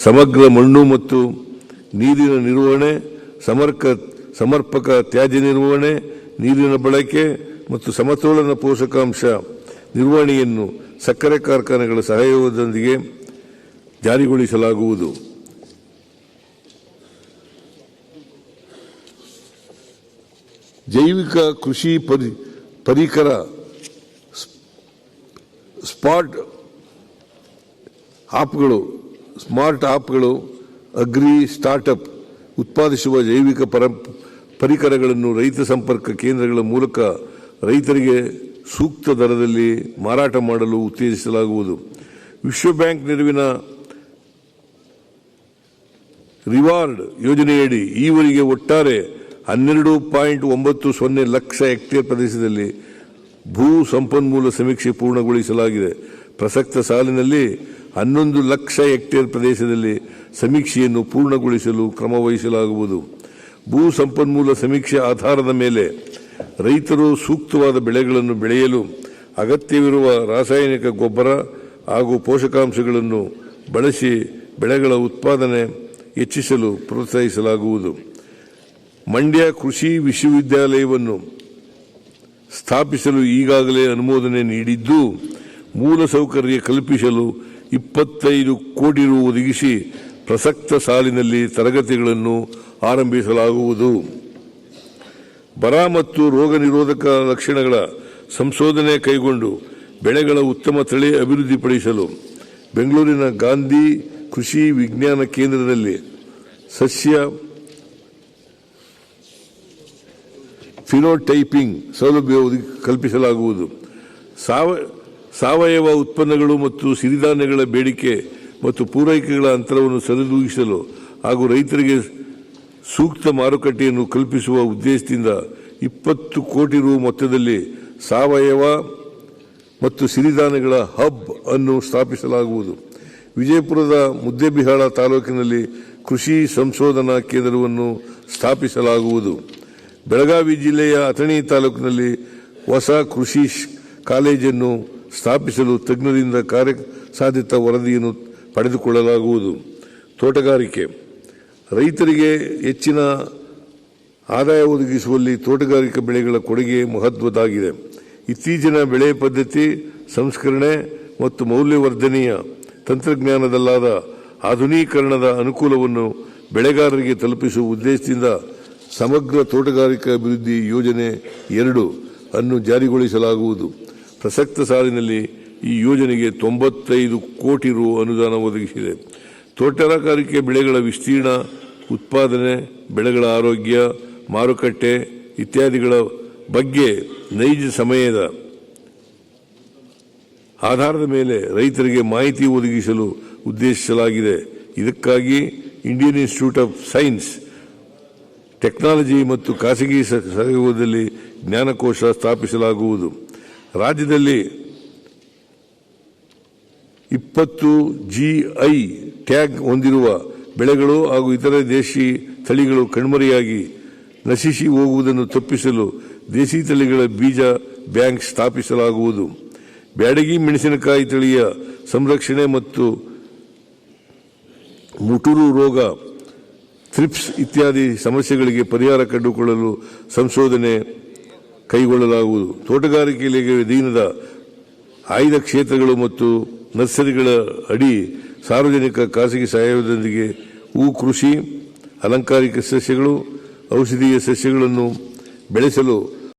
ಸಮಗ್ರ ಮಣ್ಣು ಮತ್ತು ನೀರಿನ ನಿರ್ವಹಣೆ, ಸಮರ್ಪಕ ತ್ಯಾಜ್ಯ ನಿರ್ವಹಣೆ, ನೀರಿನ ಬಳಕೆ ಮತ್ತು ಸಮತೋಲನ ಪೋಷಕಾಂಶ ನಿರ್ವಹಣೆಯನ್ನು ಸಕ್ಕರೆ ಕಾರ್ಖಾನೆಗಳ ಸಹಯೋಗದೊಂದಿಗೆ ಜಾರಿಗೊಳಿಸಲಾಗುವುದು. ಜೈವಿಕ ಕೃಷಿ ಪರಿಕರ ಸ್ಮಾರ್ಟ್ ಆಪ್ಗಳು ಅಗ್ರಿ ಸ್ಟಾರ್ಟ್ಅಪ್ ಉತ್ಪಾದಿಸುವ ಜೈವಿಕ ಪರಿಕರಗಳನ್ನು ರೈತ ಸಂಪರ್ಕ ಕೇಂದ್ರಗಳ ಮೂಲಕ ರೈತರಿಗೆ ಸೂಕ್ತ ದರದಲ್ಲಿ ಮಾರಾಟ ಮಾಡಲು ಉತ್ತೇಜಿಸಲಾಗುವುದು. ವಿಶ್ವ ಬ್ಯಾಂಕ್ ನೆರವಿನ ರಿವಾರ್ಡ್ ಯೋಜನೆಯಡಿ ಈವರೆಗೆ ಒಟ್ಟಾರೆ 12.90 ಲಕ್ಷ ಹೆಕ್ಟೇರ್ ಪ್ರದೇಶದಲ್ಲಿ ಭೂ ಸಂಪನ್ಮೂಲ ಸಮೀಕ್ಷೆ ಪೂರ್ಣಗೊಳಿಸಲಾಗಿದೆ. ಪ್ರಸಕ್ತ ಸಾಲಿನಲ್ಲಿ 11 ಲಕ್ಷ ಹೆಕ್ಟೇರ್ ಪ್ರದೇಶದಲ್ಲಿ ಸಮೀಕ್ಷೆಯನ್ನು ಪೂರ್ಣಗೊಳಿಸಲು ಕ್ರಮ ವಹಿಸಲಾಗುವುದು. ಭೂ ಸಂಪನ್ಮೂಲ ಸಮೀಕ್ಷೆ ಆಧಾರದ ಮೇಲೆ ರೈತರು ಸೂಕ್ತವಾದ ಬೆಳೆಗಳನ್ನು ಬೆಳೆಯಲು ಅಗತ್ಯವಿರುವ ರಾಸಾಯನಿಕ ಗೊಬ್ಬರ ಹಾಗೂ ಪೋಷಕಾಂಶಗಳನ್ನು ಬಳಸಿ ಬೆಳೆಗಳ ಉತ್ಪಾದನೆ ಹೆಚ್ಚಿಸಲು ಪ್ರೋತ್ಸಾಹಿಸಲಾಗುವುದು. ಮಂಡ್ಯ ಕೃಷಿ ವಿಶ್ವವಿದ್ಯಾಲಯವನ್ನು ಸ್ಥಾಪಿಸಲು ಈಗಾಗಲೇ ಅನುಮೋದನೆ ನೀಡಿದ್ದು, ಮೂಲಸೌಕರ್ಯ ಕಲ್ಪಿಸಲು 25 ಕೋಟಿ ರು ಒದಗಿಸಿ ಪ್ರಸಕ್ತ ಸಾಲಿನಲ್ಲಿ ತರಗತಿಗಳನ್ನು ಆರಂಭಿಸಲಾಗುವುದು. ಬರ ಮತ್ತು ರೋಗ ನಿರೋಧಕ ಲಕ್ಷಣಗಳ ಸಂಶೋಧನೆ ಕೈಗೊಂಡು ಬೆಳೆಗಳ ಉತ್ತಮ ತಳಿ ಅಭಿವೃದ್ಧಿಪಡಿಸಲು ಬೆಂಗಳೂರಿನ ಗಾಂಧಿ ಕೃಷಿ ವಿಜ್ಞಾನ ಕೇಂದ್ರದಲ್ಲಿ ಸಸ್ಯ ಫಿನೋಟೈಪಿಂಗ್ ಸೌಲಭ್ಯ ಕಲ್ಪಿಸಲಾಗುವುದು. ಸಾವಯವ ಉತ್ಪನ್ನಗಳು ಮತ್ತು ಸಿರಿಧಾನ್ಯಗಳ ಬೇಡಿಕೆ ಮತ್ತು ಪೂರೈಕೆಗಳ ಅಂತರವನ್ನು ಸರಿದೂಗಿಸಲು ಹಾಗೂ ರೈತರಿಗೆ ಸೂಕ್ತ ಮಾರುಕಟ್ಟೆಯನ್ನು ಕಲ್ಪಿಸುವ ಉದ್ದೇಶದಿಂದ 20 ಕೋಟಿ ರು ಮೊತ್ತದಲ್ಲಿ ಸಾವಯವ ಮತ್ತು ಸಿರಿಧಾನ್ಯಗಳ ಹಬ್ ಅನ್ನು ಸ್ಥಾಪಿಸಲಾಗುವುದು. ವಿಜಯಪುರದ ಮುದ್ದೇಬಿಹಾಳ ತಾಲೂಕಿನಲ್ಲಿ ಕೃಷಿ ಸಂಶೋಧನಾ ಕೇಂದ್ರವನ್ನು ಸ್ಥಾಪಿಸಲಾಗುವುದು. ಬೆಳಗಾವಿ ಜಿಲ್ಲೆಯ ಅಥಣಿ ತಾಲೂಕಿನಲ್ಲಿ ಹೊಸ ಕೃಷಿ ಕಾಲೇಜನ್ನು ಸ್ಥಾಪಿಸಲು ತಜ್ಞರಿಂದ ಕಾರ್ಯಸಾಧ್ಯತಾ ವರದಿಯನ್ನು ಪಡೆದುಕೊಳ್ಳಲಾಗುವುದು. ತೋಟಗಾರಿಕೆ ರೈತರಿಗೆ ಹೆಚ್ಚಿನ ಆದಾಯ ಒದಗಿಸುವಲ್ಲಿ ತೋಟಗಾರಿಕಾ ಬೆಳೆಗಳ ಕೊಡುಗೆ ಮಹತ್ವದ್ದಾಗಿದೆ. ಇತ್ತೀಚಿನ ಬೆಳೆ ಪದ್ಧತಿ ಸಂಸ್ಕರಣೆ ಮತ್ತು ಮೌಲ್ಯವರ್ಧನೆಯ ತಂತ್ರಜ್ಞಾನದಲ್ಲಾದ ಆಧುನೀಕರಣದ ಅನುಕೂಲವನ್ನು ಬೆಳೆಗಾರರಿಗೆ ತಲುಪಿಸುವ ಉದ್ದೇಶದಿಂದ ಸಮಗ್ರ ತೋಟಗಾರಿಕಾ ಅಭಿವೃದ್ಧಿ ಯೋಜನೆ 2 ಅನ್ನು ಜಾರಿಗೊಳಿಸಲಾಗುವುದು. ಪ್ರಸಕ್ತ ಸಾಲಿನಲ್ಲಿ ಈ ಯೋಜನೆಗೆ 95 ಕೋಟಿ ರು ಅನುದಾನ ಒದಗಿಸಿದೆ. ತೋಟಗಾರಿಕೆ ಬೆಳೆಗಳ ವಿಸ್ತೀರ್ಣ, ಉತ್ಪಾದನೆ, ಬೆಳೆಗಳ ಆರೋಗ್ಯ, ಮಾರುಕಟ್ಟೆ ಇತ್ಯಾದಿಗಳ ಬಗ್ಗೆ ನೈಜ ಸಮಯದ ಆಧಾರದ ಮೇಲೆ ರೈತರಿಗೆ ಮಾಹಿತಿ ಒದಗಿಸಲು ಉದ್ದೇಶಿಸಲಾಗಿದೆ. ಇದಕ್ಕಾಗಿ Indian institute of science technology ಮತ್ತು ಖಾಸಗಿ ಸಹಯೋಗದಲ್ಲಿ ಜ್ಞಾನಕೋಶ ಸ್ಥಾಪಿಸಲಾಗುವುದು. ರಾಜ್ಯದಲ್ಲಿ 20 GI ಟ್ಯಾಗ್ ಹೊಂದಿರುವ ಬೆಳೆಗಳು ಹಾಗೂ ಇತರ ದೇಶಿ ತಳಿಗಳು ಕಣ್ಮರೆಯಾಗಿ ನಶಿಸಿ ಹೋಗುವುದನ್ನು ತಪ್ಪಿಸಲು ದೇಶಿ ತಳಿಗಳ ಬೀಜ ಬ್ಯಾಂಕ್ ಸ್ಥಾಪಿಸಲಾಗುವುದು. ಬ್ಯಾಡಗಿ ಮೆಣಸಿನಕಾಯಿ ತಳಿಯ ಸಂರಕ್ಷಣೆ ಮತ್ತು ಮುಟುರು ರೋಗ, ಥ್ರಿಪ್ಸ್ ಇತ್ಯಾದಿ ಸಮಸ್ಯೆಗಳಿಗೆ ಪರಿಹಾರ ಕಂಡುಕೊಳ್ಳಲು ಸಂಶೋಧನೆ ಕೈಗೊಳ್ಳಲಾಗುವುದು. ತೋಟಗಾರಿಕೆಗೆ ಅಧೀನದ ಆಯ್ದ ಕ್ಷೇತ್ರಗಳು ಮತ್ತು ನರ್ಸರಿಗಳ ಅಡಿ ಸಾರ್ವಜನಿಕ ಖಾಸಗಿ ಸಹಯೋಗದೊಂದಿಗೆ ಹೂ ಕೃಷಿ, ಅಲಂಕಾರಿಕ ಸಸ್ಯಗಳು, ಔಷಧೀಯ ಸಸ್ಯಗಳನ್ನು ಬೆಳೆಸಲು